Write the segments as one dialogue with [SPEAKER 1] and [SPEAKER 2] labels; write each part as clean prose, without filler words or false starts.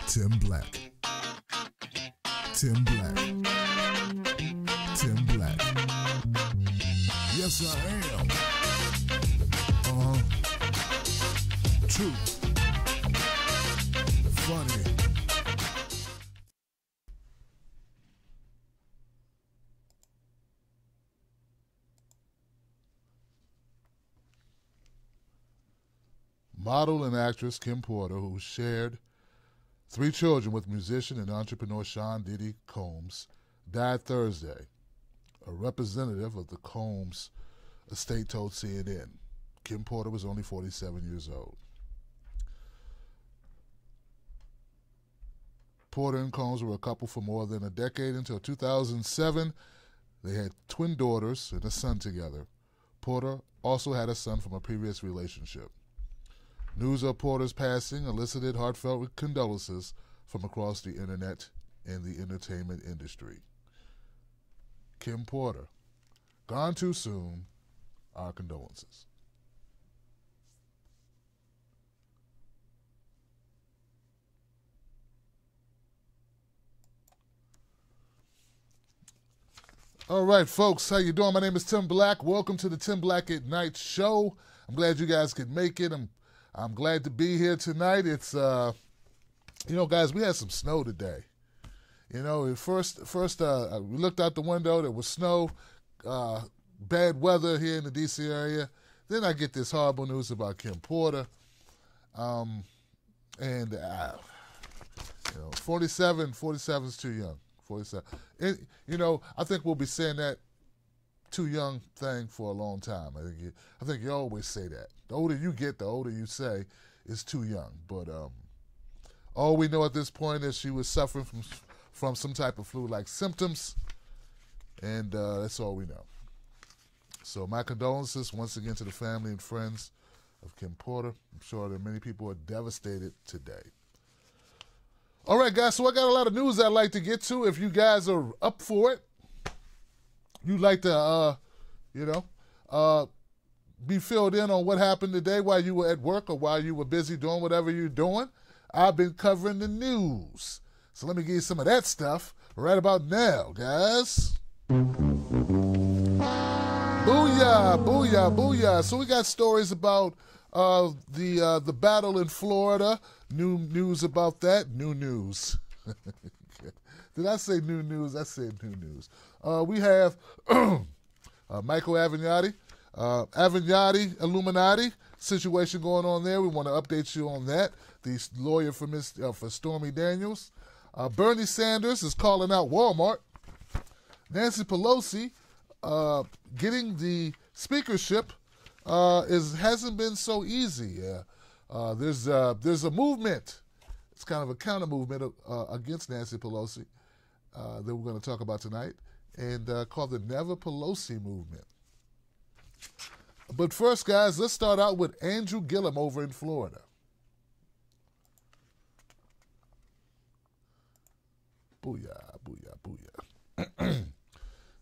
[SPEAKER 1] Tim Black. Tim Black. Tim Black. Yes, I am. True. Funny. Model and actress Kim Porter, who shared 3 children with musician and entrepreneur Sean Diddy Combs, died Thursday. A representative of the Combs estate told CNN. Kim Porter was only 47 years old. Porter and Combs were a couple for more than a decade. Until 2007, they had twin daughters and a son together. Porter also had a son from a previous relationship. News of Porter's passing elicited heartfelt condolences from across the internet and the entertainment industry. Kim Porter, gone too soon, our condolences. All right, folks, how you doing? My name is Tim Black. Welcome to the Tim Black at Night show. I'm glad you guys could make it. I'm glad to be here tonight. It's, guys, we had some snow today. First, we looked out the window. There was snow, bad weather here in the D.C. area. Then I get this horrible news about Kim Porter. 47 is too young. 47. I think we'll be saying that too young thing for a long time. I think you always say that. The older you get, the older you say is too young. But all we know at this point is she was suffering from some type of flu-like symptoms, and that's all we know. So my condolences once again to the family and friends of Kim Porter. I'm sure that many people are devastated today. All right, guys, so I got a lot of news I'd like to get to. If you guys are up for it, you'd like to, be filled in on what happened today while you were at work or while you were busy doing whatever you're doing. I've been covering the news. So let me give you some of that stuff right about now, guys. Booyah, booyah, booyah. So we got stories about the battle in Florida. New news about that. New news. Did I say new news? I said new news. We have Michael Avenatti. Avenatti, Illuminati situation going on there. We want to update you on that. The lawyer for Stormy Daniels. Bernie Sanders is calling out Walmart. Nancy Pelosi getting the speakership hasn't been so easy. There's a movement. It's kind of a counter movement against Nancy Pelosi that we're going to talk about tonight, and called the Never Pelosi movement. But first, guys, let's start out with Andrew Gillum over in Florida. Booyah, booyah, booyah.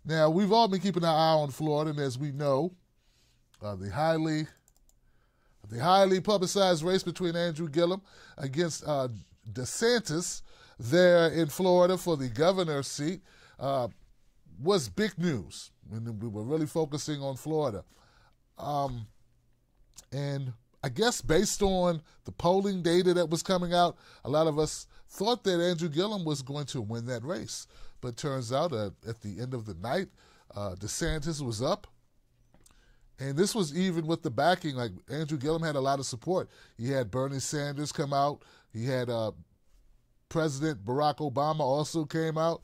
[SPEAKER 1] Now, we've all been keeping our eye on Florida, and as we know, the highly publicized race between Andrew Gillum against DeSantis there in Florida for the governor's seat was big news. And we were really focusing on Florida. And I guess based on the polling data that was coming out, a lot of us thought that Andrew Gillum was going to win that race. But turns out at the end of the night, DeSantis was up. And this was even with the backing. Like, Andrew Gillum had a lot of support. He had Bernie Sanders come out. He had President Barack Obama also came out.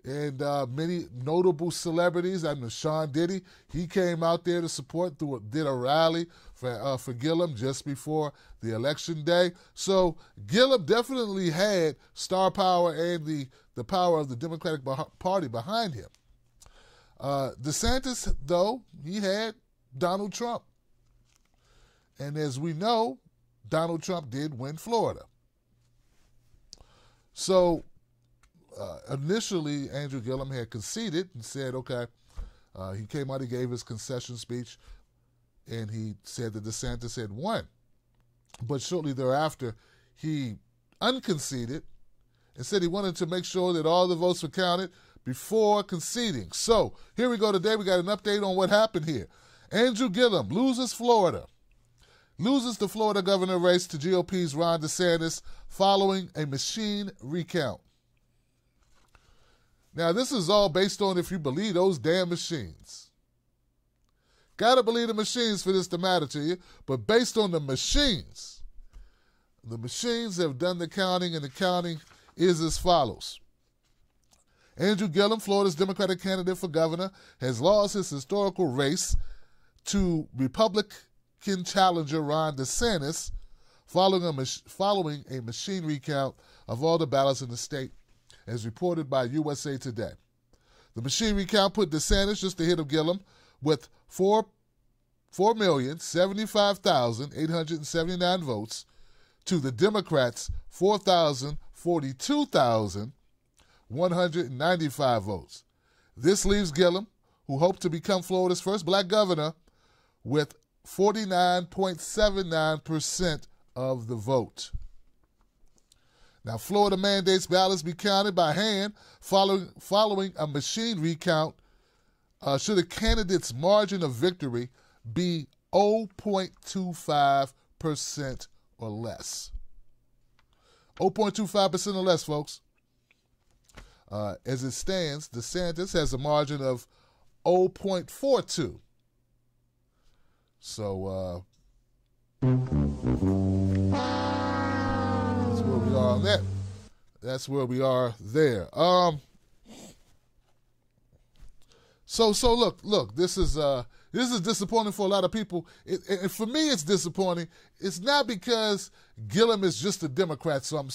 [SPEAKER 1] And many notable celebrities. I know Sean Diddy, he came out there to support, did a rally for Gillum just before the election day. So Gillum definitely had star power and the power of the Democratic Party behind him. DeSantis, though, he had Donald Trump. And as we know, Donald Trump did win Florida. So initially, Andrew Gillum had conceded and said, okay, he came out, he gave his concession speech, and he said that DeSantis had won. But shortly thereafter, he unconceded and said he wanted to make sure that all the votes were counted before conceding. So here we go today. We got an update on what happened here. Andrew Gillum loses Florida. Loses the Florida governor race to GOP's Ron DeSantis following a machine recount. Now, this is all based on if you believe those damn machines. Gotta believe the machines for this to matter to you, but based on the machines have done the counting, and the counting is as follows. Andrew Gillum, Florida's Democratic candidate for governor, has lost his historical race to Republican challenger Ron DeSantis following a machine recount of all the ballots in the state, as reported by USA Today. The machine recount put DeSantis just ahead of Gillum with 4,075,879 votes to the Democrats' 4,042,195 votes. This leaves Gillum, who hoped to become Florida's first black governor, with 49.79% of the vote. Now, Florida mandates ballots be counted by hand following a machine recount should a candidate's margin of victory be 0.25% or less. 0.25% or less, folks. As it stands, DeSantis has a margin of 0.42. So, that's where we are on that. That's where we are there. So look. This is disappointing for a lot of people. And for me, it's disappointing. It's not because Gillum is just a Democrat, so I'm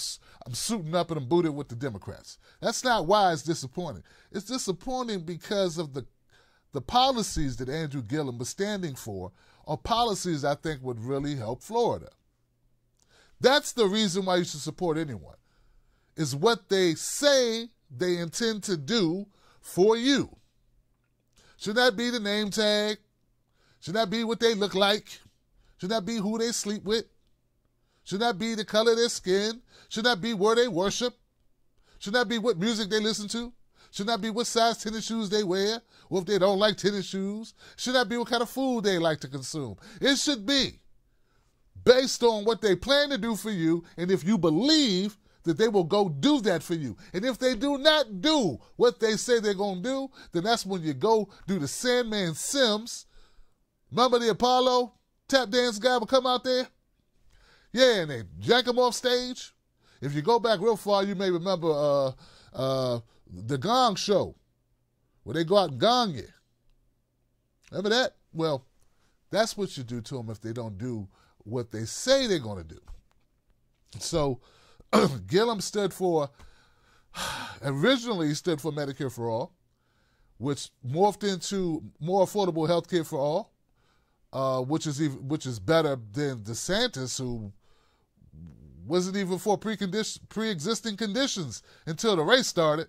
[SPEAKER 1] suiting up and I'm booted with the Democrats. That's not why it's disappointing. It's disappointing because of the policies that Andrew Gillum was standing for, are policies I think would really help Florida. That's the reason why you should support anyone, is what they say they intend to do for you. Should not be the name tag. Should not be what they look like. Should not be who they sleep with. Should not be the color of their skin. Should not be where they worship. Should not be what music they listen to. Should not be what size tennis shoes they wear, or if they don't like tennis shoes. Should not be what kind of food they like to consume. It should be based on what they plan to do for you, and if you believe that they will go do that for you. And if they do not do what they say they're going to do, then that's when you go do the Sandman Sims. Remember the Apollo tap dance guy would come out there? Yeah, and they jank him off stage. If you go back real far, you may remember the Gong Show, where they go out and gong you. Remember that? Well, that's what you do to them if they don't do what they say they're going to do. So Gillum originally stood for Medicare for All, which morphed into more affordable health care for all, which is better than DeSantis, who wasn't even for pre-existing conditions until the race started.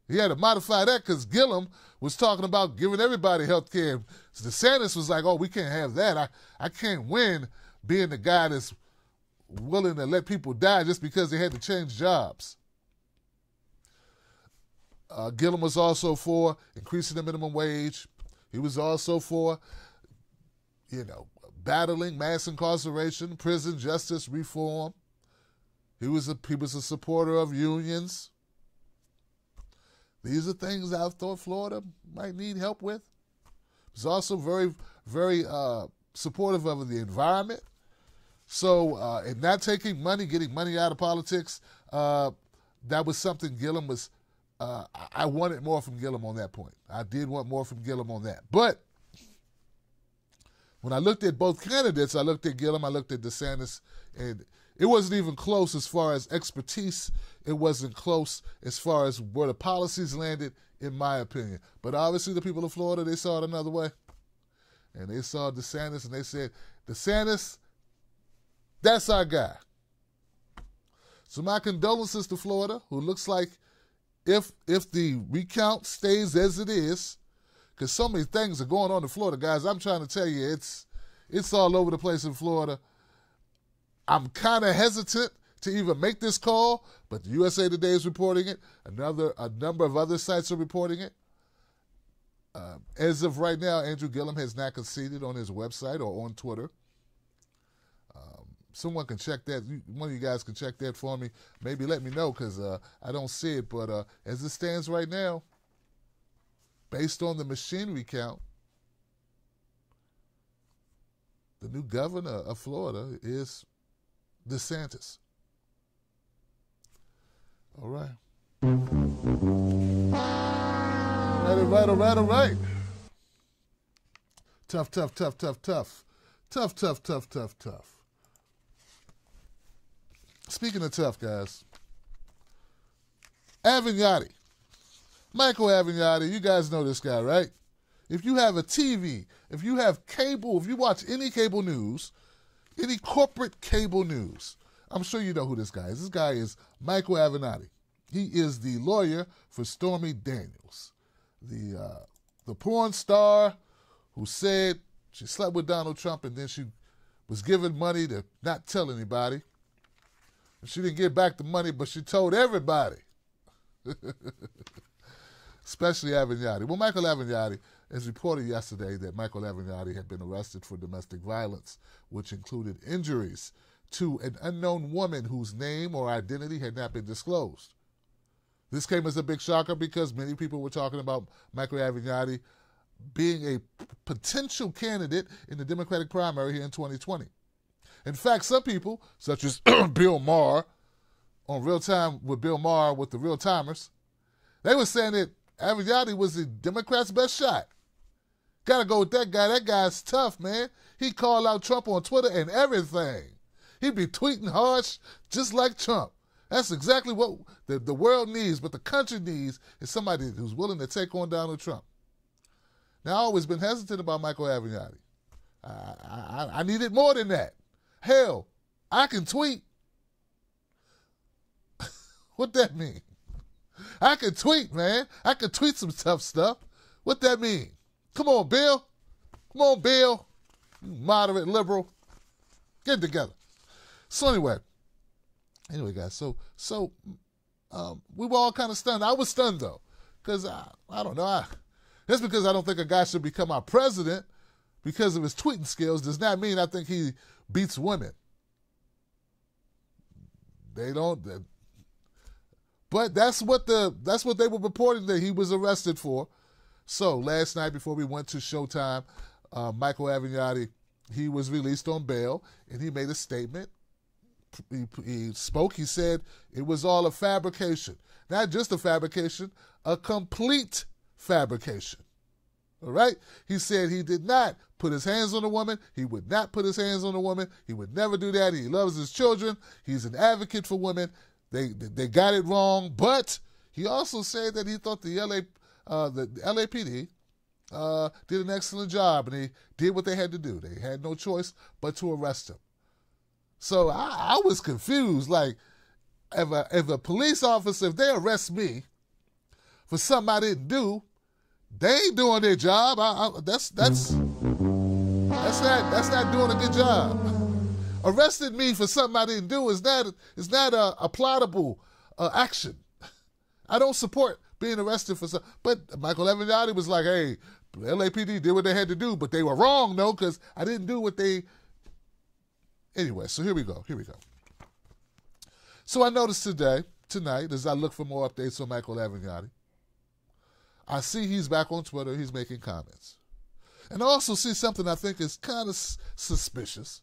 [SPEAKER 1] He had to modify that because Gillum was talking about giving everybody health care. So DeSantis was like, oh, we can't have that. I can't win being the guy that's willing to let people die just because they had to change jobs. Gillum was also for increasing the minimum wage. He was also for, battling mass incarceration, prison justice reform. He was a supporter of unions. These are things I thought Florida might need help with. He was also very, very supportive of the environment. So, and not taking money, getting money out of politics, that was something Gillum was, I wanted more from Gillum on that point. I did want more from Gillum on that. But when I looked at both candidates, I looked at Gillum, I looked at DeSantis, and it wasn't even close as far as expertise. It wasn't close as far as where the policies landed, in my opinion. But obviously the people of Florida, they saw it another way. And they saw DeSantis, and they said, DeSantis, that's our guy. So my condolences to Florida, who looks like if the recount stays as it is, because so many things are going on in Florida, guys. I'm trying to tell you, it's all over the place in Florida. I'm kind of hesitant to even make this call, but the USA Today is reporting it. A number of other sites are reporting it. As of right now, Andrew Gillum has not conceded on his website or on Twitter. Someone can check that. One of you guys can check that for me. Maybe let me know, because I don't see it. But as it stands right now, based on the machinery count, the new governor of Florida is DeSantis. All right. All right. Tough. Speaking of tough, guys, Avenatti. Michael Avenatti, you guys know this guy, right? If you have a TV, if you have cable, if you watch any cable news, any corporate cable news, I'm sure you know who this guy is. This guy is Michael Avenatti. He is the lawyer for Stormy Daniels, the porn star who said she slept with Donald Trump and then she was given money to not tell anybody. She didn't give back the money, but she told everybody, especially Avenatti. Well, Michael Avenatti, as reported yesterday, that Michael Avenatti had been arrested for domestic violence, which included injuries to an unknown woman whose name or identity had not been disclosed. This came as a big shocker because many people were talking about Michael Avenatti being a potential candidate in the Democratic primary here in 2020. In fact, some people, such as Bill Maher, on Real Time with Bill Maher with the Real Timers, they were saying that Avenatti was the Democrats' best shot. Gotta go with that guy. That guy's tough, man. He called out Trump on Twitter and everything. He'd be tweeting harsh just like Trump. That's exactly what the world needs, but the country needs is somebody who's willing to take on Donald Trump. Now, I've always been hesitant about Michael Avenatti. I needed more than that. Hell, I can tweet. What that mean? I can tweet, man. I can tweet some tough stuff. What that mean? Come on, Bill. Come on, Bill. You moderate liberal. Get it together. So anyway, guys, so we were all kind of stunned. I was stunned, though, because I don't know. That's because I don't think a guy should become our president because of his tweeting skills does not mean I think he beats women. They don't. But that's what they were reporting that he was arrested for. So last night before we went to Showtime, Michael Avenatti, he was released on bail and he made a statement. He spoke. He said it was all a fabrication. Not just a fabrication, a complete fabrication. All right? He said he did not put his hands on a woman. He would not put his hands on a woman. He would never do that. He loves his children. He's an advocate for women. They got it wrong. But he also said that he thought the LAPD did an excellent job and they did what they had to do. They had no choice but to arrest him. So I was confused. Like, if a police officer, if they arrest me for something I didn't do, they ain't doing their job. That's not doing a good job. Arresting me for something I didn't do is not a plottable action. I don't support being arrested for something. But Michael Avenatti was like, hey, LAPD did what they had to do, but they were wrong, though, because I didn't do what they... Anyway, so here we go. So I noticed tonight, as I look for more updates on Michael Avenatti, I see he's back on Twitter. He's making comments. And I also see something I think is kind of suspicious,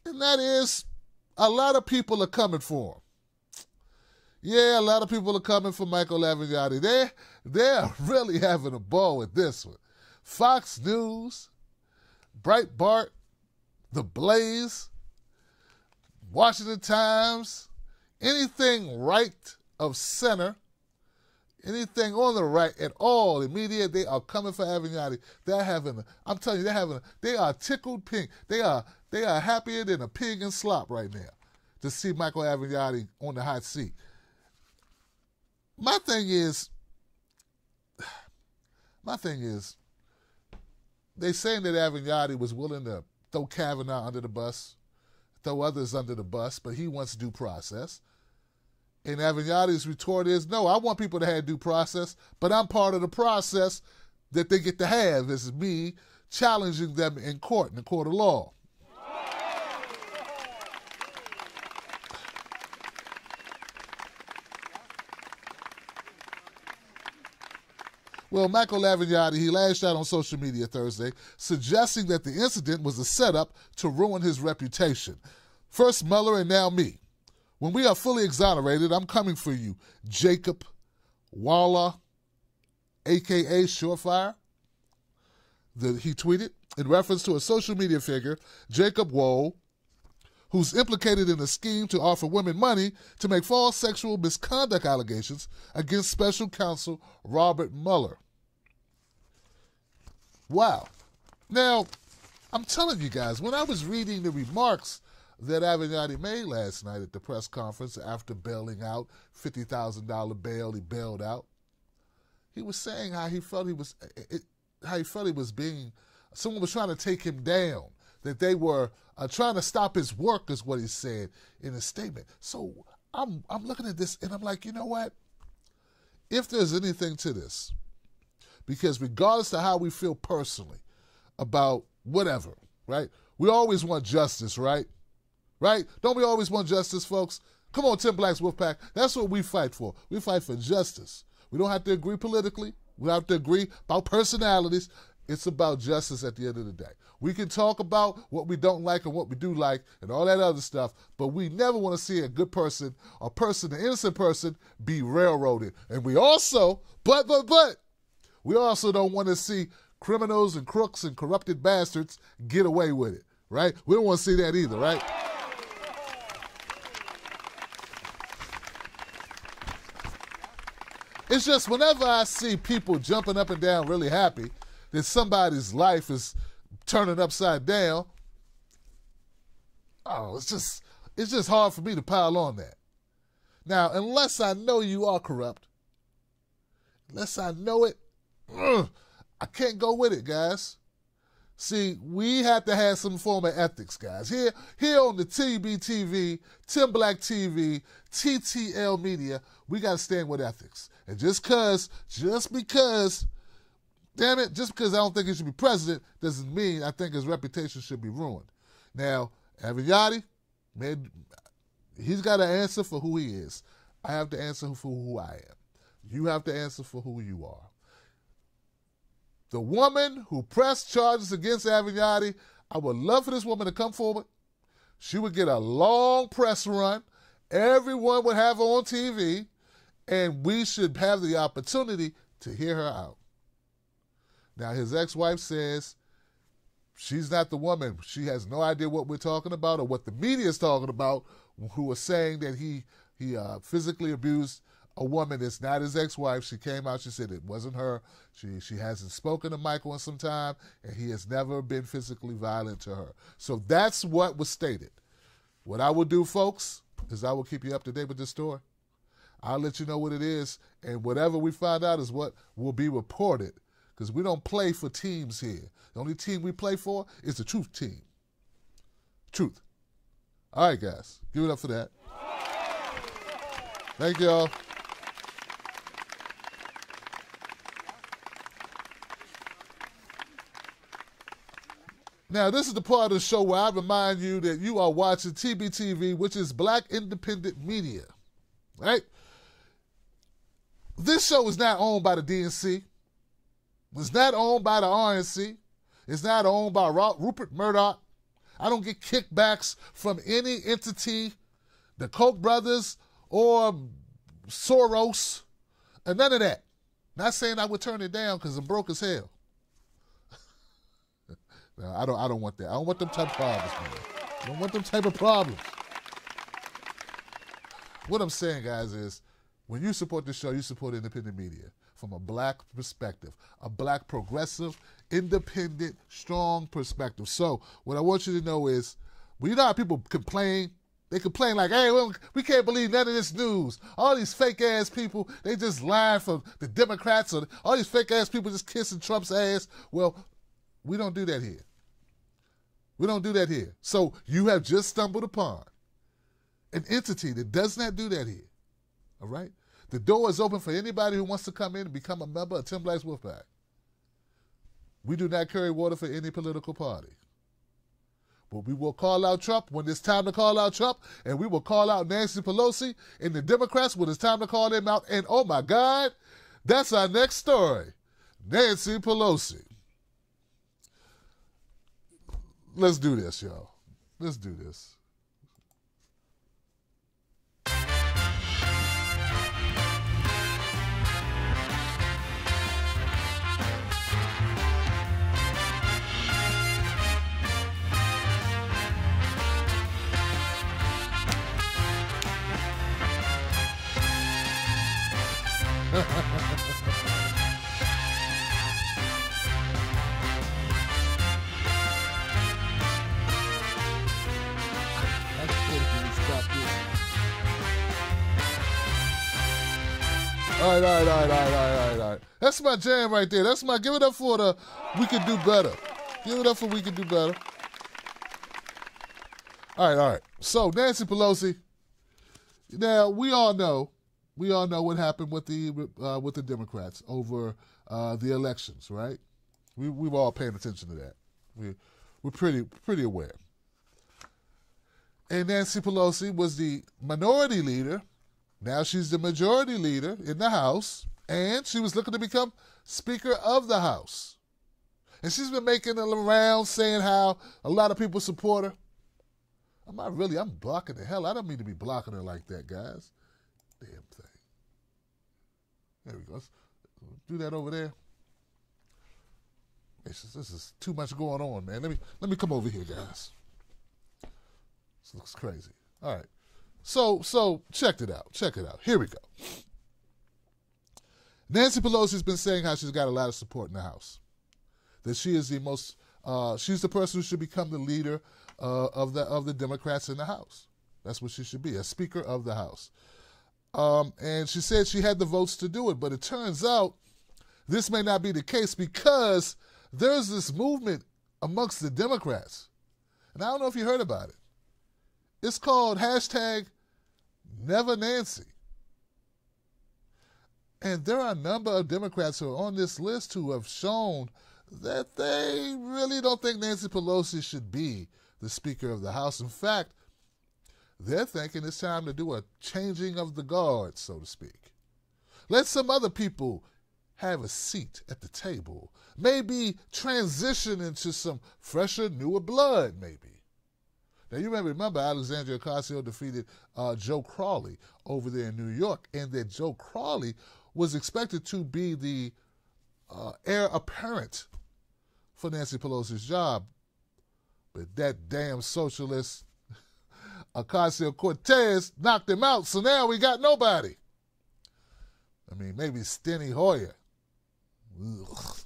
[SPEAKER 1] and that is a lot of people are coming for him. Yeah, a lot of people are coming for Michael Avenatti. They're really having a ball with this one. Fox News, Breitbart, The Blaze, Washington Times, anything right of center, anything on the right at all, the media, they are coming for Avenatti. They are tickled pink. They are happier than a pig in slop right now to see Michael Avenatti on the hot seat. My thing is, they saying that Avenatti was willing to throw Kavanaugh under the bus, throw others under the bus, but he wants due process. And Avenatti's retort is, no, I want people to have due process, but I'm part of the process that they get to have. This is me challenging them in the court of law. Well, Michael Avenatti, he lashed out on social media Thursday, suggesting that the incident was a setup to ruin his reputation. First Mueller and now me. When we are fully exonerated, I'm coming for you, Jacob Walla, a.k.a. Surefire. He tweeted in reference to a social media figure, Jacob Wall, who's implicated in a scheme to offer women money to make false sexual misconduct allegations against special counsel Robert Mueller. Wow. Now, I'm telling you guys, when I was reading the remarks that Avenatti made last night at the press conference after bailing out, $50,000 bail he bailed out, he was saying how he felt he was being, someone was trying to take him down, that they were trying to stop his work, is what he said in a statement. So I'm looking at this and I'm like, you know what? If there's anything to this, because regardless of how we feel personally about whatever, right? We always want justice, right? Right? Don't we always want justice, folks? Come on, Tim Black's Wolfpack. That's what we fight for. We fight for justice. We don't have to agree politically. We don't have to agree about personalities. It's about justice at the end of the day. We can talk about what we don't like and what we do like and all that other stuff, but we never want to see a good person, an innocent person, be railroaded. And we also, we also don't want to see criminals and crooks and corrupted bastards get away with it, right? We don't want to see that either, right? It's just whenever I see people jumping up and down really happy that somebody's life is turning upside down, it's just hard for me to pile on that. Now, unless I know you are corrupt, unless I know it, I can't go with it, guys. See, we have to have some form of ethics, guys. Here on the TBTV, Tim Black TV, TTL Media, we got to stand with ethics. And just because I don't think he should be president doesn't mean I think his reputation should be ruined. Now, Avenatti, man, he's got to answer for who he is. I have to answer for who I am. You have to answer for who you are. The woman who pressed charges against Avenatti, I would love for this woman to come forward. She would get a long press run. Everyone would have her on TV, and we should have the opportunity to hear her out. Now, his ex-wife says she's not the woman. She has no idea what we're talking about or what the media is talking about, who was saying that he physically abused a woman. It's not his ex-wife. She came out, she said it wasn't her. She hasn't spoken to Michael in some time, and he has never been physically violent to her. So that's what was stated. What I will do, folks, is I will keep you up to date with this story. I'll let you know what it is, and whatever we find out is what will be reported, because we don't play for teams here. The only team we play for is the truth team. Truth. All right, guys. Give it up for that. Thank y'all. Now, this is the part of the show where I remind you that you are watching TBTV, which is Black Independent Media, right? This show is not owned by the DNC. It's not owned by the RNC. It's not owned by Rupert Murdoch. I don't get kickbacks from any entity, the Koch brothers or Soros, and none of that. Not saying I would turn it down because I'm broke as hell. No, I don't want that. I don't want them type of problems, man. I don't want them type of problems. What I'm saying, guys, is when you support this show, you support independent media from a black perspective, a black progressive, independent, strong perspective. So what I want you to know is, well, you know how people complain? They complain like, hey, we can't believe none of this news. All these fake-ass people, they just lying for the Democrats, or all these fake-ass people just kissing Trump's ass. Well, we don't do that here. We don't do that here. So you have just stumbled upon an entity that does not do that here. All right? The door is open for anybody who wants to come in and become a member of Tim Black's Wolfpack. We do not carry water for any political party. But we will call out Trump when it's time to call out Trump, and we will call out Nancy Pelosi and the Democrats when it's time to call them out. And oh my God, that's our next story. Nancy Pelosi. Let's do this, y'all. Let's do this. All right. That's my jam right there. That's my, give it up for the We Can Do Better. Give it up for We Can Do Better. All right. So, Nancy Pelosi, now we all know what happened with the Democrats over the elections, right? We've all paying attention to that. We're pretty aware. And Nancy Pelosi was the minority leader. Now she's the majority leader in the House, and she was looking to become Speaker of the House. And she's been making it around saying how a lot of people support her. I'm blocking the hell. I don't mean to be blocking her like that, guys. Damn thing. There we go. Let's do that over there. This is too much going on, man. Let me come over here, guys. This looks crazy. All right. So check it out. Here we go. Nancy Pelosi's been saying how she's got a lot of support in the House. That she is she's the person who should become the leader of the Democrats in the House. That's what she should be, a Speaker of the House. And she said she had the votes to do it, but it turns out this may not be the case because there's this movement amongst the Democrats. And I don't know if you heard about it. It's called #NeverNancy. And there are a number of Democrats who are on this list who have shown that they really don't think Nancy Pelosi should be the Speaker of the House. In fact, they're thinking it's time to do a changing of the guard, so to speak. Let some other people have a seat at the table. Maybe transition into some fresher, newer blood, maybe. Now, you remember Alexandria Ocasio defeated Joe Crowley over there in New York, and that Joe Crowley was expected to be the heir apparent for Nancy Pelosi's job. But that damn socialist Ocasio-Cortez knocked him out, so now we got nobody. I mean, maybe Steny Hoyer. Ugh.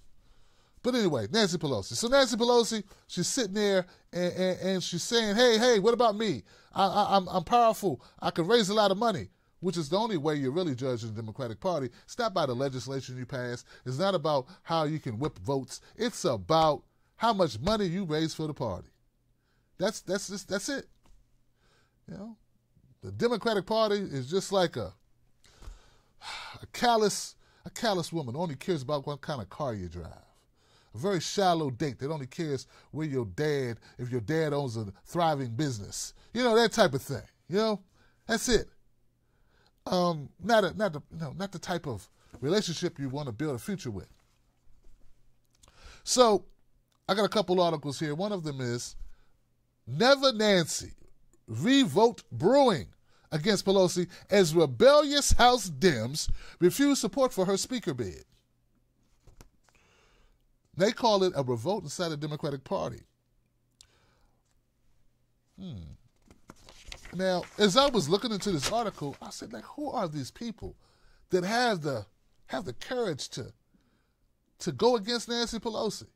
[SPEAKER 1] But anyway, Nancy Pelosi. So Nancy Pelosi, she's sitting there and she's saying, hey, what about me? I'm powerful. I can raise a lot of money, which is the only way you're really judging the Democratic Party. It's not about the legislation you pass. It's not about how you can whip votes. It's about how much money you raise for the party. That's it. You know, the Democratic Party is just like a callous woman who only cares about what kind of car you drive. A very shallow date that only cares where if your dad owns a thriving business. You know, that type of thing. You know, that's it. Not the type of relationship you want to build a future with. So, I got a couple articles here. One of them is Never Nancy, revolt brewing against Pelosi as rebellious House Dems refuse support for her speaker bid. They call it a revolt inside the Democratic Party. Now, as I was looking into this article, I said, like, who are these people that have the courage to go against Nancy Pelosi?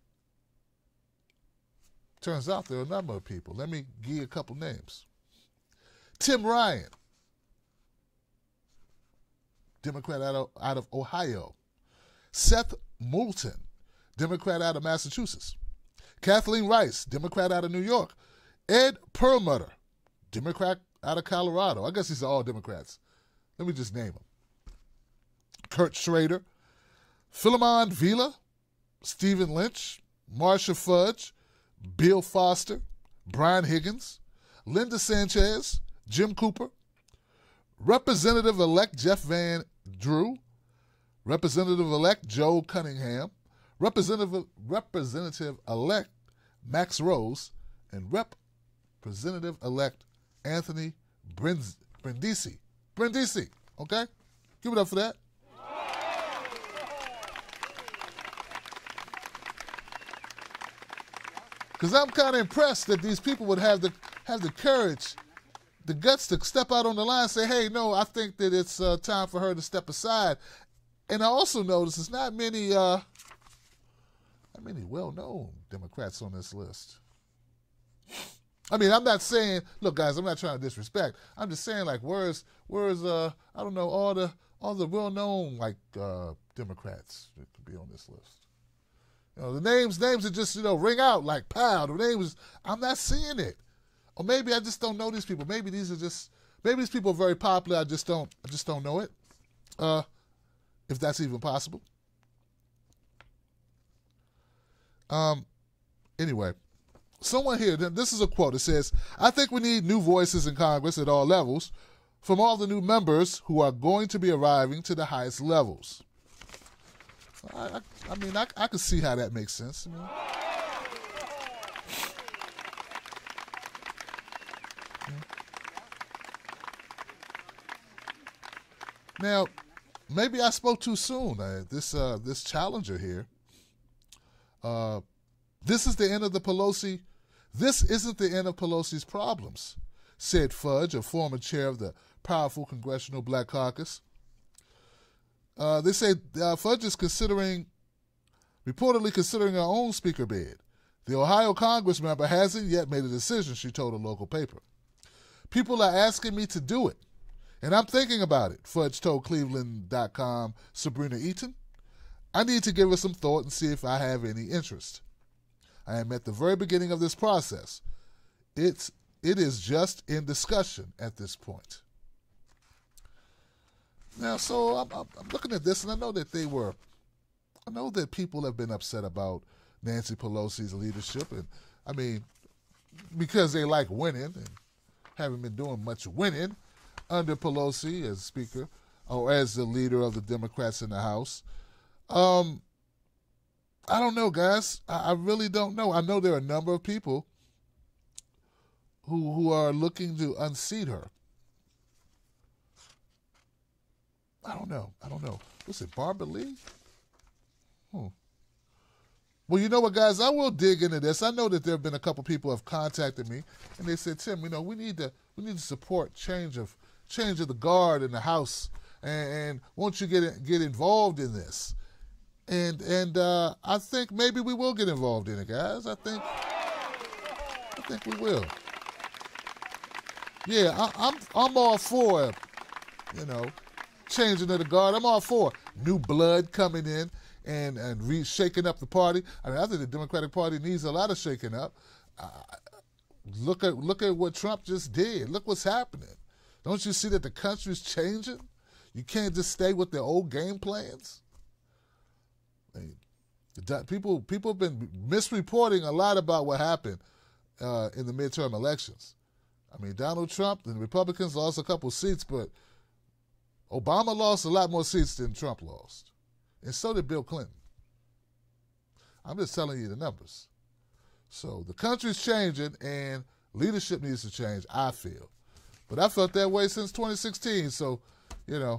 [SPEAKER 1] Turns out there are a number of people. Let me give you a couple names. Tim Ryan, Democrat out of Ohio. Seth Moulton, Democrat out of Massachusetts. Kathleen Rice, Democrat out of New York. Ed Perlmutter, Democrat out of Colorado. I guess these are all Democrats. Let me just name them. Kurt Schrader, Philemon Vila, Stephen Lynch, Marsha Fudge, Bill Foster, Brian Higgins, Linda Sanchez, Jim Cooper, Representative-elect Jeff Van Drew, Representative-elect Joe Cunningham, Representative-elect Max Rose, and Representative-elect Anthony Brindisi. Brindisi, okay? Give it up for that. Because I'm kind of impressed that these people would have the courage, the guts to step out on the line and say, hey, no, I think that it's time for her to step aside. And I also notice there's not many well-known Democrats on this list. I mean, I'm not saying, look, guys, I'm not trying to disrespect. I'm just saying, like, where's I don't know, all the well-known, like, Democrats that could be on this list. You know, the names that just, ring out like pow. The names, I'm not seeing it. Or maybe I just don't know these people. Maybe these people are very popular. I just don't know it. If that's even possible. Anyway, someone here, this is a quote. It says, I think we need new voices in Congress at all levels from all the new members who are going to be arriving to the highest levels. I can see how that makes sense. Now, maybe I spoke too soon. This challenger here. This is the end of the Pelosi. This isn't the end of Pelosi's problems, said Fudge, a former chair of the powerful Congressional Black Caucus. They say Fudge is reportedly considering her own speaker bid. The Ohio Congress member hasn't yet made a decision, she told a local paper. People are asking me to do it, and I'm thinking about it, Fudge told Cleveland.com Sabrina Eaton. I need to give it some thought and see if I have any interest. I am at the very beginning of this process. It is just in discussion at this point. Now, so I'm looking at this, and I know that people have been upset about Nancy Pelosi's leadership, and I mean, because they like winning and haven't been doing much winning under Pelosi as Speaker or as the leader of the Democrats in the House. I don't know, guys. I really don't know. I know there are a number of people who are looking to unseat her. I don't know. Was it Barbara Lee? Well, you know what, guys? I will dig into this. I know that there have been a couple people who have contacted me, and they said, Tim, we need to support change of the guard in the House, and won't you get involved in this? And I think maybe we will get involved in it, guys. I think we will. Yeah, I'm all for changing of the guard. I'm all for new blood coming in and shaking up the party. I mean, I think the Democratic Party needs a lot of shaking up. Look at what Trump just did. Look what's happening. Don't you see that the country's changing? You can't just stay with the old game plans. I mean, people have been misreporting a lot about what happened in the midterm elections. I mean, Donald Trump and the Republicans lost a couple seats, but Obama lost a lot more seats than Trump lost. And so did Bill Clinton. I'm just telling you the numbers. So the country's changing and leadership needs to change, I feel. But I felt that way since 2016, so, yeah.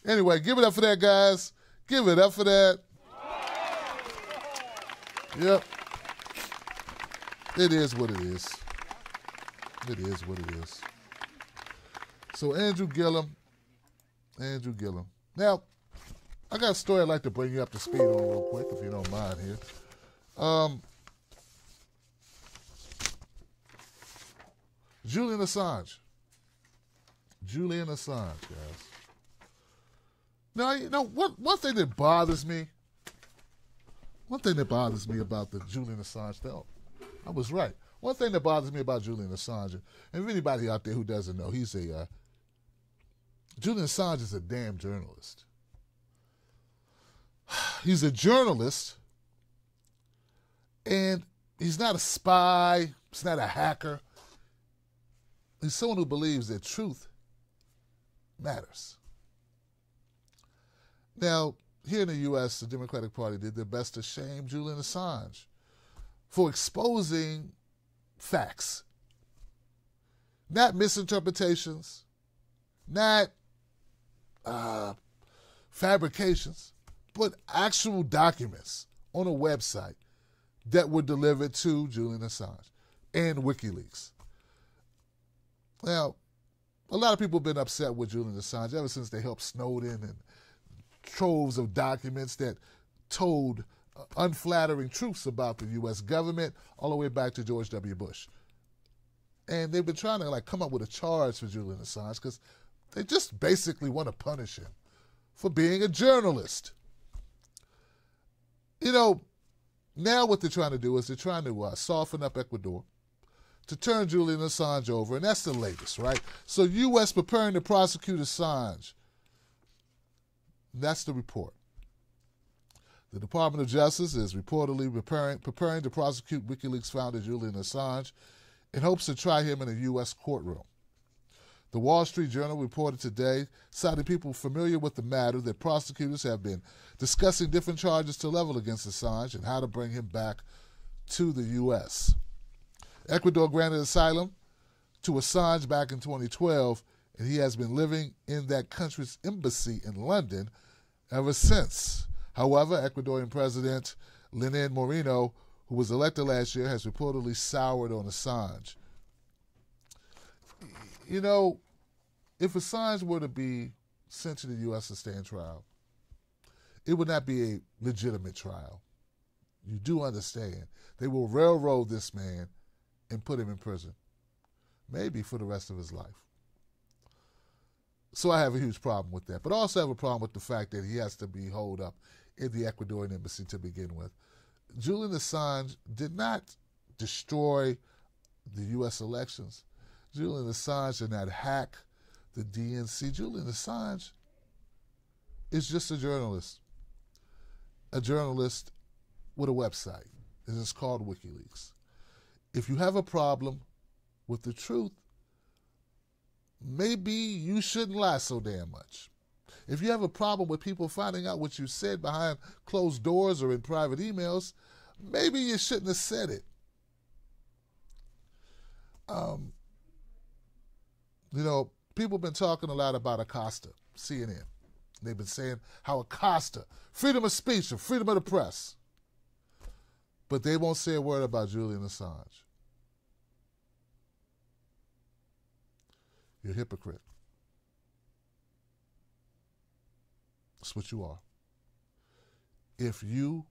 [SPEAKER 1] Anyway, give it up for that, guys. Give it up for that. Yep. It is what it is. It is what it is. So Andrew Gillum. Now, I got a story I'd like to bring you up to speed on real quick, if you don't mind here. Julian Assange, guys. Now, one thing that bothers me, One thing that bothers me about the Julian Assange film, I was right. One thing that bothers me about Julian Assange, and if anybody out there who doesn't know, Julian Assange is a damn journalist. He's a journalist, and he's not a spy. He's not a hacker. He's someone who believes that truth matters. Now, here in the U.S., the Democratic Party did their best to shame Julian Assange for exposing facts, not misinterpretations, not fabrications, but actual documents on a website that were delivered to Julian Assange and WikiLeaks. Now, a lot of people have been upset with Julian Assange ever since they helped Snowden and troves of documents that told unflattering truths about the U.S. government all the way back to George W. Bush. And they've been trying to come up with a charge for Julian Assange because they just basically want to punish him for being a journalist. Now what they're trying to do is they're trying to soften up Ecuador to turn Julian Assange over, and that's the latest, right? So U.S. preparing to prosecute Assange. That's the report. The Department of Justice is reportedly preparing to prosecute WikiLeaks founder Julian Assange in hopes to try him in a U.S. courtroom. The Wall Street Journal reported today, citing people familiar with the matter, that prosecutors have been discussing different charges to level against Assange and how to bring him back to the U.S. Ecuador granted asylum to Assange back in 2012, and he has been living in that country's embassy in London ever since. However, Ecuadorian President Lenin Moreno, who was elected last year, has reportedly soured on Assange. If Assange were to be sent to the U.S. to stand trial, it would not be a legitimate trial. You do understand. They will railroad this man and put him in prison, maybe for the rest of his life. So I have a huge problem with that. But I also have a problem with the fact that he has to be holed up in the Ecuadorian embassy to begin with. Julian Assange did not destroy the U.S. elections. Julian Assange did not hack the DNC. Julian Assange is just a journalist with a website. It is called WikiLeaks. If you have a problem with the truth, maybe you shouldn't lie so damn much. If you have a problem with people finding out what you said behind closed doors or in private emails, maybe you shouldn't have said it. People have been talking a lot about Acosta, CNN. They've been saying how Acosta, freedom of speech and freedom of the press. But they won't say a word about Julian Assange. You're a hypocrite. That's what you are. If you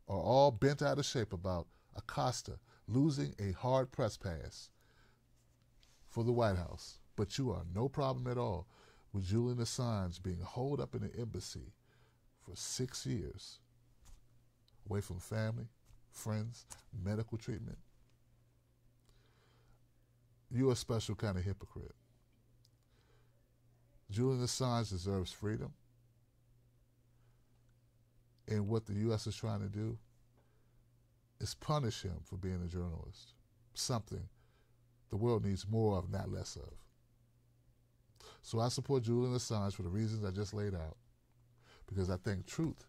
[SPEAKER 1] are all bent out of shape about Acosta losing a hard press pass for the White House, but you are no problem at all with Julian Assange being holed up in an embassy for 6 years, away from family, friends, medical treatment, you're a special kind of hypocrite. Julian Assange deserves freedom. And what the U.S. is trying to do is punish him for being a journalist. Something the world needs more of, not less of. So I support Julian Assange for the reasons I just laid out, because I think truth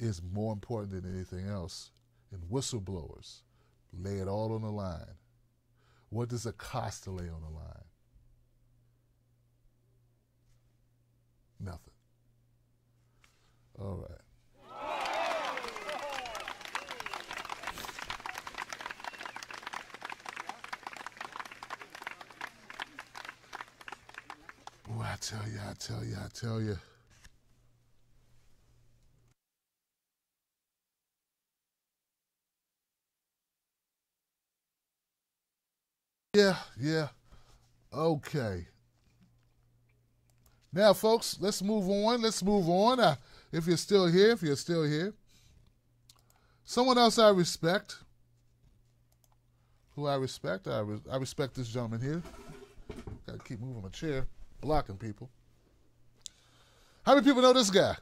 [SPEAKER 1] is more important than anything else. And whistleblowers lay it all on the line. What does Acosta lay on the line? Nothing. All right. Boy, I tell you. Yeah. Okay. Now, folks, let's move on. If you're still here. Someone else I respect, I respect this gentleman here. Got to keep moving my chair, blocking people. How many people know this guy?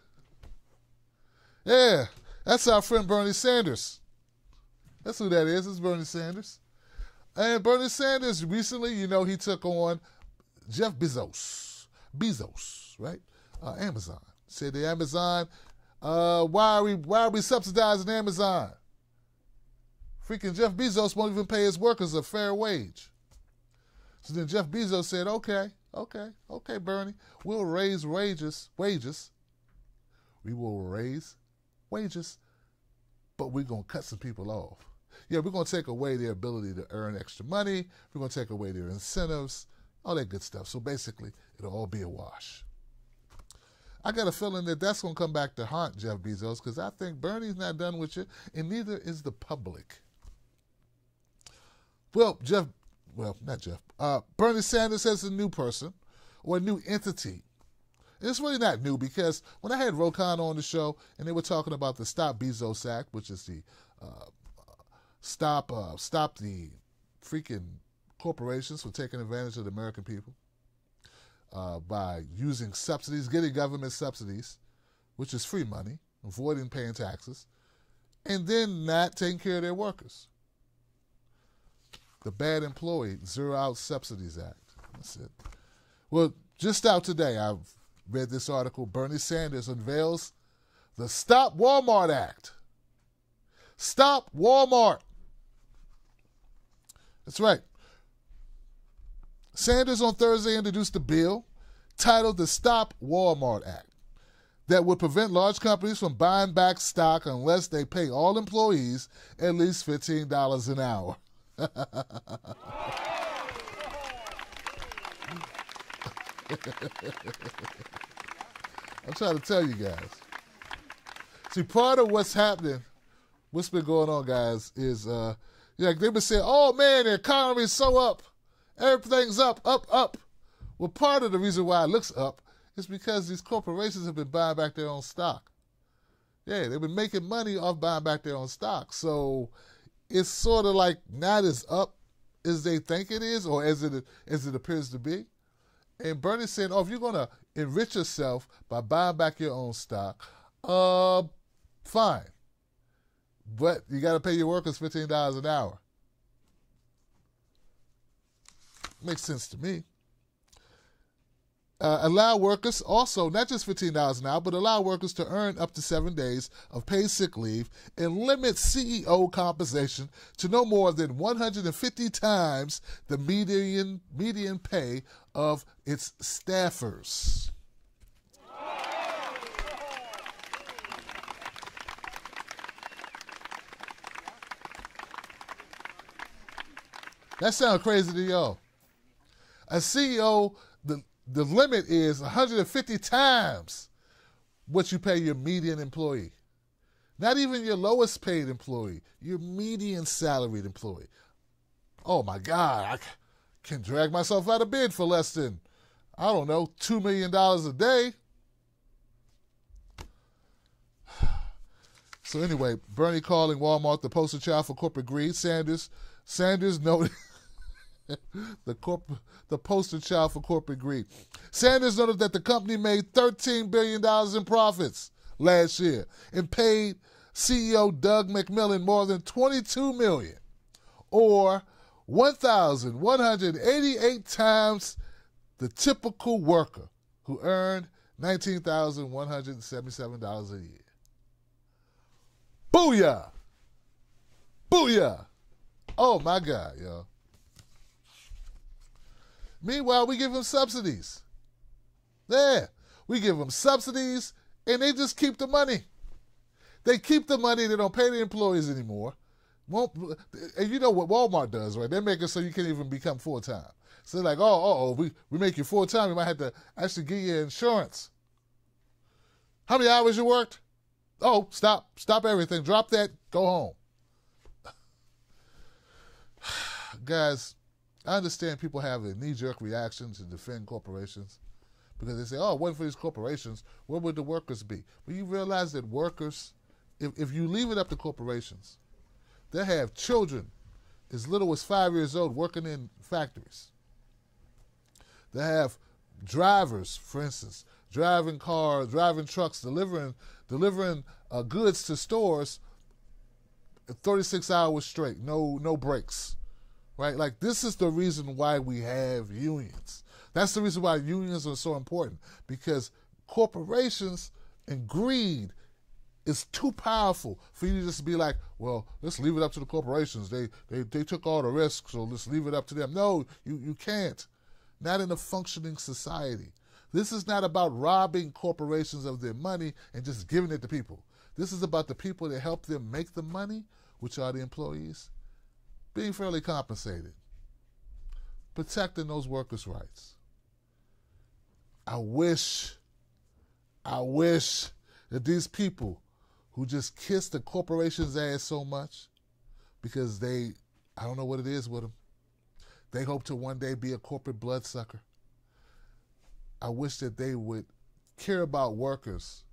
[SPEAKER 1] Yeah, that's our friend Bernie Sanders. That's who that is. It's Bernie Sanders. And Bernie Sanders recently, he took on Jeff Bezos. Right? Amazon. Said the Amazon, why are we subsidizing Amazon? Freaking Jeff Bezos won't even pay his workers a fair wage. So then Jeff Bezos said, okay, Bernie, we'll raise wages. We will raise wages, but we're going to cut some people off. Yeah, we're going to take away their ability to earn extra money. We're going to take away their incentives, all that good stuff. So basically, it'll all be a wash. I got a feeling that that's going to come back to haunt Jeff Bezos because I think Bernie's not done with you, and neither is the public. Well, not Jeff. Bernie Sanders has a new person or a new entity. And it's really not new because when I had Rokan on the show and they were talking about the Stop Bezos Act, which is the stop the freaking corporations from taking advantage of the American people by using subsidies, getting government subsidies, which is free money, avoiding paying taxes, and then not taking care of their workers. The Bad Employee Zero Out Subsidies Act. That's it. Well, just out today, I've read this article. Bernie Sanders unveils the Stop Walmart Act. Stop Walmart. That's right. Sanders on Thursday introduced a bill titled the Stop Walmart Act that would prevent large companies from buying back stock unless they pay all employees at least $15 an hour. I'm trying to tell you guys. See, part of what's happening, what's been going on, guys, is they've been saying, oh man, the economy is so up. Everything's up. Well, part of the reason why it looks up is because these corporations have been buying back their own stock. Yeah, they've been making money off buying back their own stock. So it's sort of like not as up as they think it is or as it appears to be. And Bernie's saying, if you're going to enrich yourself by buying back your own stock, fine. But you got to pay your workers $15 an hour. Makes sense to me. Allow workers also, not just $15 an hour, but allow workers to earn up to 7 days of paid sick leave and limit CEO compensation to no more than 150 times the median pay of its staffers. That sounds crazy to y'all. A CEO, the limit is 150 times what you pay your median employee. Not even your lowest paid employee, your median salaried employee. Oh my God, I can drag myself out of bed for less than, $2 million a day. So anyway, Bernie calling Walmart the poster child for corporate greed. Sanders noted the poster child for corporate greed. Sanders noted that the company made $13 billion in profits last year and paid CEO Doug McMillon more than $22 million, or 1,188 times the typical worker who earned $19,177 a year. Booyah! Booyah! Oh my God, y'all. Meanwhile, we give them subsidies. Yeah, we give them subsidies, and they just keep the money. They keep the money. They don't pay the employees anymore. And you know what Walmart does, right? They make it so you can't even become full-time. So they're like, we make you full-time. We might have to actually give you insurance. How many hours you worked? Oh, stop everything. Drop that. Go home. Guys, I understand people have a knee-jerk reaction to defend corporations because they say, it wasn't for these corporations, where would the workers be? But you realize that workers if you leave it up to corporations, they have children as little as 5 years old working in factories. They have drivers, for instance, driving cars, driving trucks, delivering goods to stores 36 hours straight, no breaks, right? Like, this is the reason why we have unions. That's the reason why unions are so important, because corporations and greed is too powerful for you to just be like, well, let's leave it up to the corporations. They took all the risks, so let's leave it up to them. No, you can't. Not in a functioning society. This is not about robbing corporations of their money and just giving it to people. This is about the people that help them make the money, which are the employees, being fairly compensated, protecting those workers' rights. I wish that these people who just kiss the corporation's ass so much because I don't know what it is with them. They hope to one day be a corporate bloodsucker. I wish that they would care about workers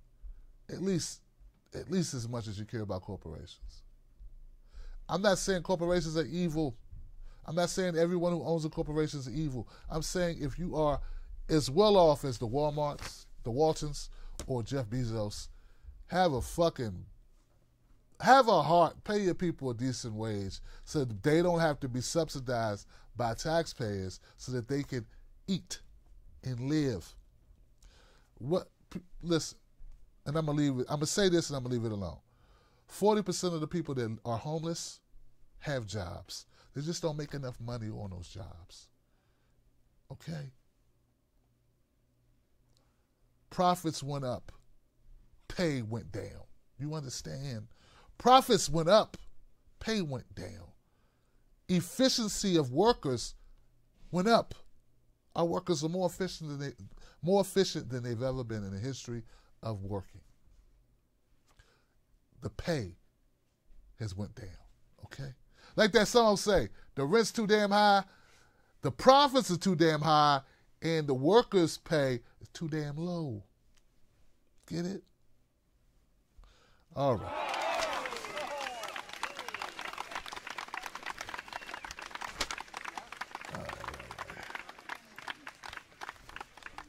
[SPEAKER 1] at least as much as you care about corporations. I'm not saying corporations are evil. I'm not saying everyone who owns a corporation is evil. I'm saying if you are as well off as the Walmarts, the Waltons, or Jeff Bezos, have a heart, pay your people a decent wage so that they don't have to be subsidized by taxpayers so that they can eat and live. Listen, and I'm gonna say this and I'm gonna leave it alone. 40% of the people that are homeless have jobs. They just don't make enough money on those jobs. Okay? Profits went up. Pay went down. You understand? Profits went up. Pay went down. Efficiency of workers went up. Our workers are more efficient than they've ever been in the history of working. The pay has went down. Okay? Like that song say, the rent's too damn high, the profits are too damn high, and the workers' pay is too damn low. Get it? All right.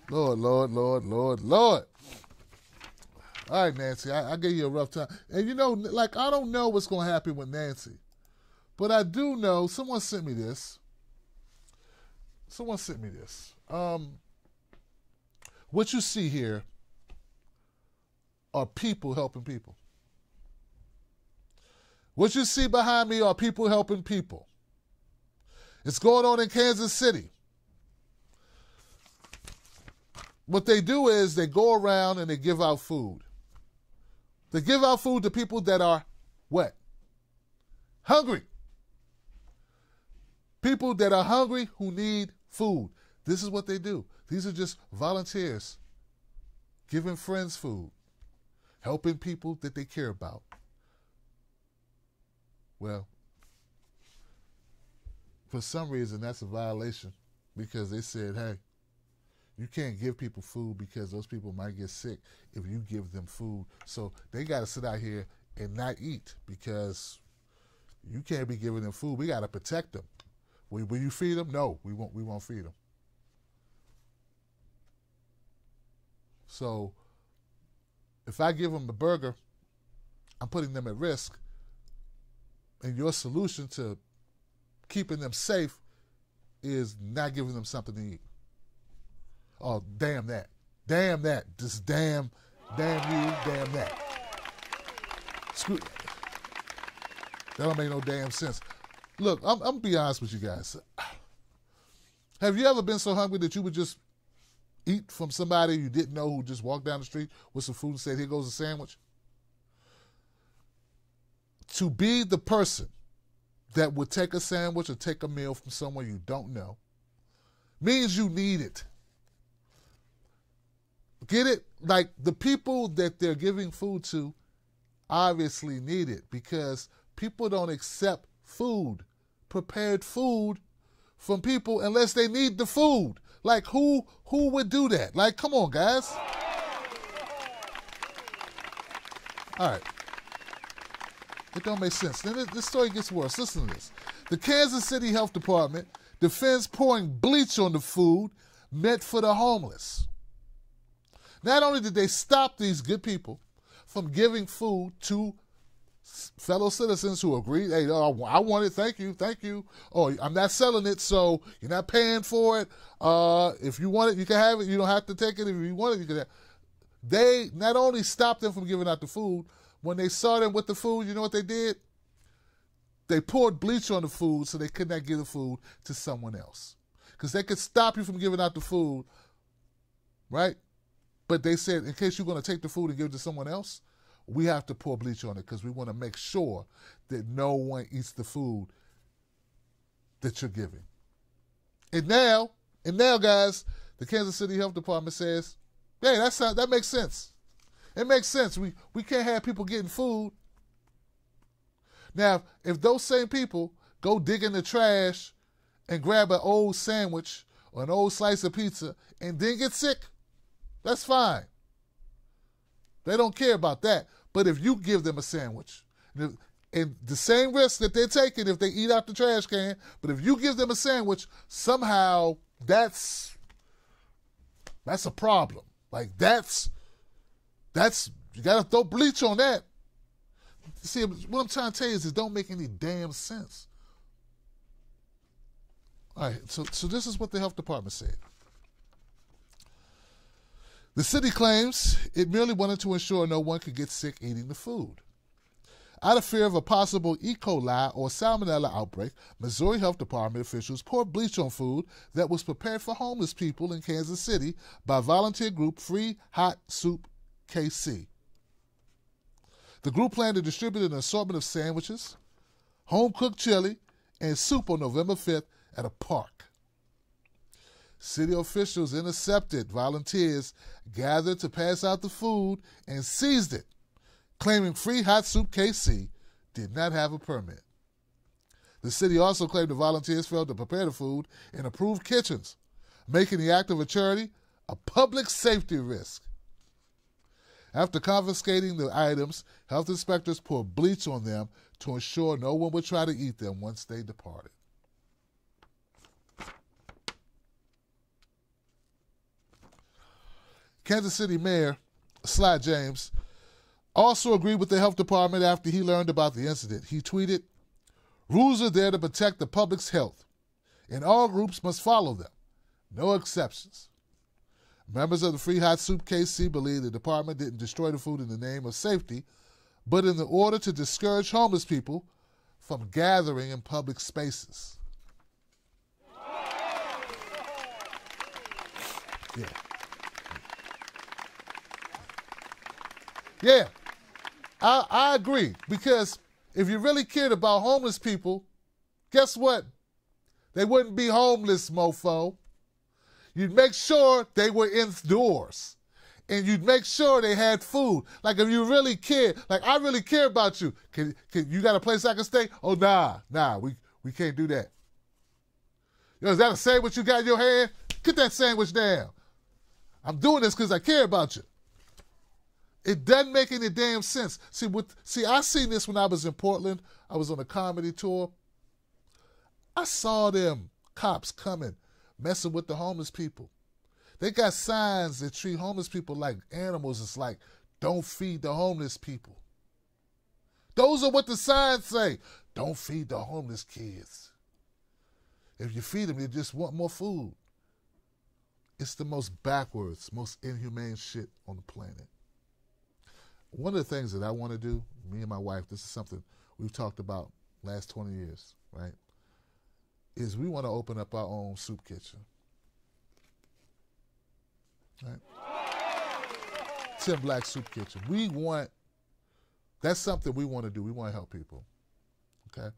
[SPEAKER 1] Lord. All right, Nancy, I gave you a rough time. And you know, like, I don't know what's going to happen with Nancy. But I do know, someone sent me this. What you see here are people helping people. What you see behind me are people helping people. It's going on in Kansas City. What they do is they go around and they give out food. They give out food to people that are what? Hungry. People that are hungry who need food. This is what they do. These are just volunteers giving friends food, helping people that they care about. Well, for some reason, that's a violation because they said, hey, you can't give people food because those people might get sick if you give them food. So they got to sit out here and not eat because you can't be giving them food. We got to protect them. Will you feed them? No, we won't feed them. So if I give them a burger, I'm putting them at risk. And your solution to keeping them safe is not giving them something to eat. Oh, damn that. Damn that. Just damn you, damn that. Screw that. That don't make no damn sense. Look, I'm going to be honest with you guys. Have you ever been so hungry that you would just eat from somebody you didn't know who just walked down the street with some food and said, here goes a sandwich? To be the person that would take a sandwich or take a meal from someone you don't know means you need it. Get it? Like, the people that they're giving food to obviously need it because people don't accept food, prepared food from people unless they need the food. Like, who would do that? Like, come on, guys. All right. It don't make sense. Then this story gets worse. Listen to this. The Kansas City Health Department defends pouring bleach on the food meant for the homeless. Not only did they stop these good people from giving food to fellow citizens who agreed, hey, I want it, thank you. Oh, I'm not selling it, so you're not paying for it. If you want it, you can have it. You don't have to take it. If you want it, you can have it. They not only stopped them from giving out the food, when they saw them with the food, you know what they did? They poured bleach on the food so they could not give the food to someone else. Because they could stop you from giving out the food, right? But they said, in case you're going to take the food and give it to someone else, we have to pour bleach on it because we want to make sure that no one eats the food that you're giving. And now, guys, the Kansas City Health Department says, hey, that makes sense. It makes sense. We can't have people getting food. Now, if those same people go dig in the trash and grab an old sandwich or an old slice of pizza and then get sick, that's fine. They don't care about that. But if you give them a sandwich, and the same risk that they're taking if they eat out the trash can, but if you give them a sandwich, somehow that's a problem. Like that's you got to throw bleach on that. See, what I'm trying to tell you is it don't make any damn sense. All right, so this is what the health department said. The city claims it merely wanted to ensure no one could get sick eating the food. Out of fear of a possible E. coli or salmonella outbreak, Missouri Health Department officials poured bleach on food that was prepared for homeless people in Kansas City by volunteer group Free Hot Soup KC. The group planned to distribute an assortment of sandwiches, home-cooked chili, and soup on November 5th at a park. City officials intercepted volunteers gathered to pass out the food and seized it, claiming Free Hot Soup KC did not have a permit. The city also claimed the volunteers failed to prepare the food in approved kitchens, making the act of a charity a public safety risk. After confiscating the items, health inspectors poured bleach on them to ensure no one would try to eat them once they departed. Kansas City Mayor Sly James also agreed with the health department after he learned about the incident. He tweeted, "Rules are there to protect the public's health, and all groups must follow them. No exceptions." Members of the Free Hot Soup KC believe the department didn't destroy the food in the name of safety, but in the order to discourage homeless people from gathering in public spaces. Yeah, I agree, because if you really cared about homeless people, guess what? They wouldn't be homeless, mofo. You'd make sure they were indoors, and you'd make sure they had food. Like, if you really care, like I really care about you, can you got a place I can stay? Oh, nah, we can't do that. Yo, is that a sandwich you got in your hand? Get that sandwich down. I'm doing this because I care about you. It doesn't make any damn sense. See, I seen this when I was in Portland. I was on a comedy tour. I saw them cops coming, messing with the homeless people. They got signs that treat homeless people like animals. It's like, don't feed the homeless people. Those are what the signs say. Don't feed the homeless kids. If you feed them, they just want more food. It's the most backwards, most inhumane shit on the planet. One of the things that I want to do, me and my wife, this is something we've talked about last 20 years, right, is we want to open up our own soup kitchen. Right? Tim Black Soup Kitchen. That's something we want to do. We want to help people. Okay?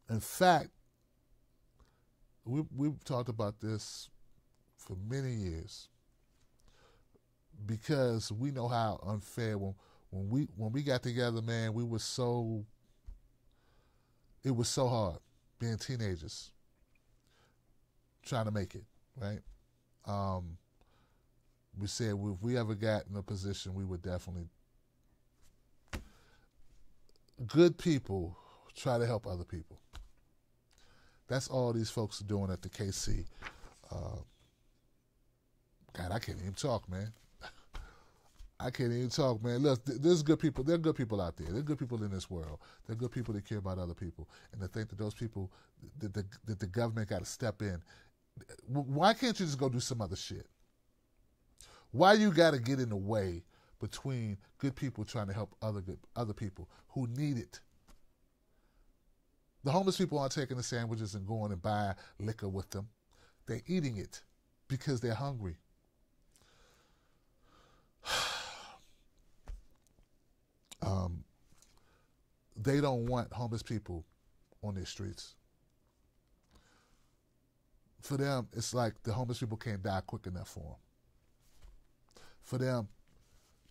[SPEAKER 1] In fact, we've talked about this for many years, because we know how unfair when we got together, man, it was so hard being teenagers trying to make it, right? We said if we ever got in a position, we would definitely good people try to help other people. That's all these folks are doing at the KC. God, I can't even talk, man. I can't even talk, man. Look, there's good people. There are good people out there. There are good people in this world. There are good people that care about other people. And to think that those people, that the government got to step in. Why can't you just go do some other shit? Why you got to get in the way between good people trying to help other people who need it? The homeless people aren't taking the sandwiches and going and buying liquor with them. They're eating it because they're hungry. They don't want homeless people on their streets. For them, it's like the homeless people can't die quick enough for them. For them,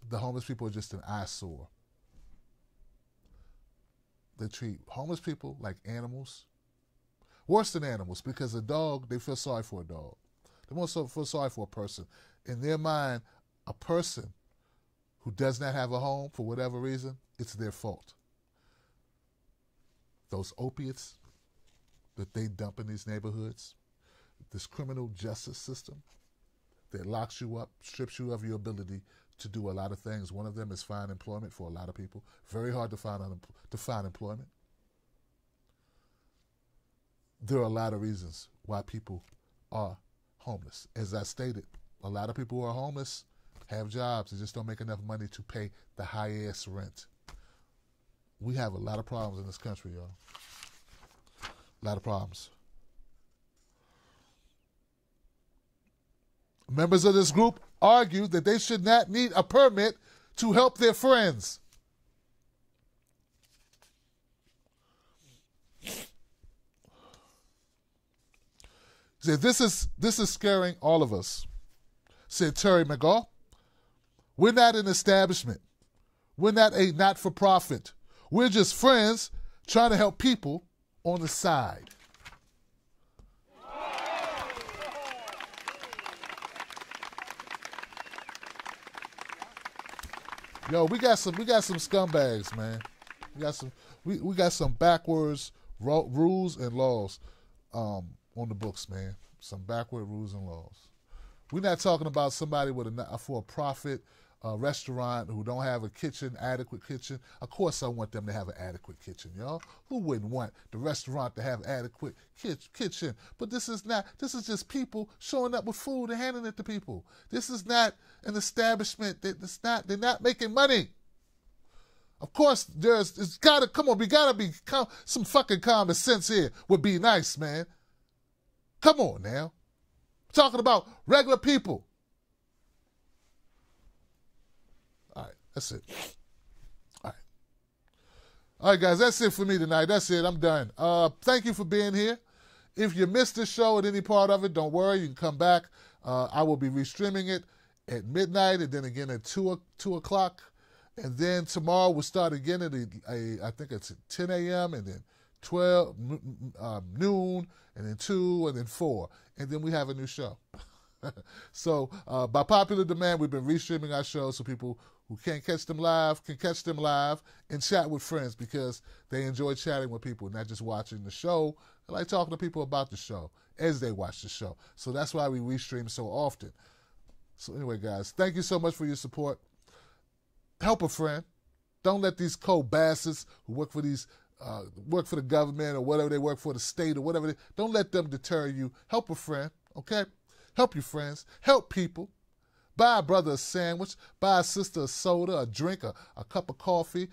[SPEAKER 1] the homeless people are just an eyesore. They treat homeless people like animals. Worse than animals, because a dog, they feel sorry for a dog. They won't feel sorry for a person. In their mind, a person who does not have a home for whatever reason, it's their fault. Those opiates that they dump in these neighborhoods, this criminal justice system that locks you up, strips you of your ability to do a lot of things. One of them is find employment for a lot of people. Very hard to find employment. There are a lot of reasons why people are homeless. As I stated, a lot of people who are homeless have jobs and just don't make enough money to pay the high-ass rent. We have a lot of problems in this country, y'all. A lot of problems. Members of this group argue that they should not need a permit to help their friends. Said, this is scaring all of us, said Terry McGaugh. We're not an establishment. We're not a not-for-profit. We're just friends trying to help people on the side. Yo, we got some scumbags, man. We got some backwards rules and laws on the books, man. Some backward rules and laws. We're not talking about somebody with a for-profit restaurant who don't have a adequate kitchen. Of course I want them to have an adequate kitchen, y'all. Who wouldn't want the restaurant to have adequate kitchen? But this is just people showing up with food and handing it to people. This is not an establishment. They're not making money. Of course, it's gotta, come on, we gotta be, some fucking common sense here would be nice, man. Come on now. We're talking about regular people. That's it. All right, guys, that's it for me tonight. That's it. I'm done. Thank you for being here. If you missed the show at any part of it, don't worry. You can come back. I will be restreaming it at midnight and then again at 2 o'clock. And then tomorrow we'll start again at, I think it's at 10 a.m. and then 12, noon, and then 2, and then 4. And then we have a new show. So by popular demand, we've been restreaming our shows so people who can't catch them live can catch them live and chat with friends because they enjoy chatting with people, not just watching the show. They like talking to people about the show as they watch the show. So that's why we restream so often. So anyway, guys, thank you so much for your support. Help a friend. Don't let these cold bastards who work for the government or whatever they work for, the state or whatever, don't let them deter you. Help a friend, okay? Help your friends. Help people. Buy a brother a sandwich. Buy a sister a soda, a drink, a cup of coffee.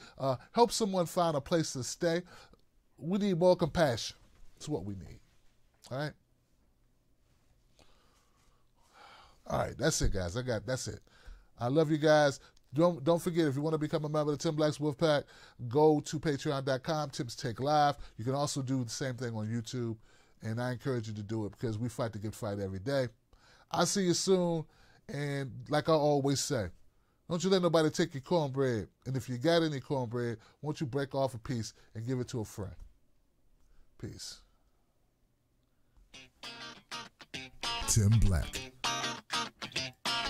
[SPEAKER 1] Help someone find a place to stay. We need more compassion. That's what we need. All right? All right, that's it, guys. That's it. I love you guys. Don't forget, if you want to become a member of the Tim Black's Wolfpack, go to patreon.com, Tim's Take Live. You can also do the same thing on YouTube, and I encourage you to do it because we fight the good fight every day. I'll see you soon, and like I always say, don't you let nobody take your cornbread. And if you got any cornbread, won't you break off a piece and give it to a friend? Peace.
[SPEAKER 2] Tim Black.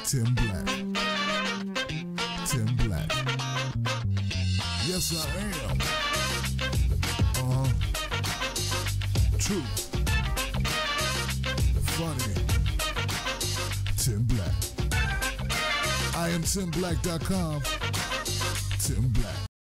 [SPEAKER 2] Tim Black. Tim Black. Yes, I am. I am TimBlack.com. Tim Black.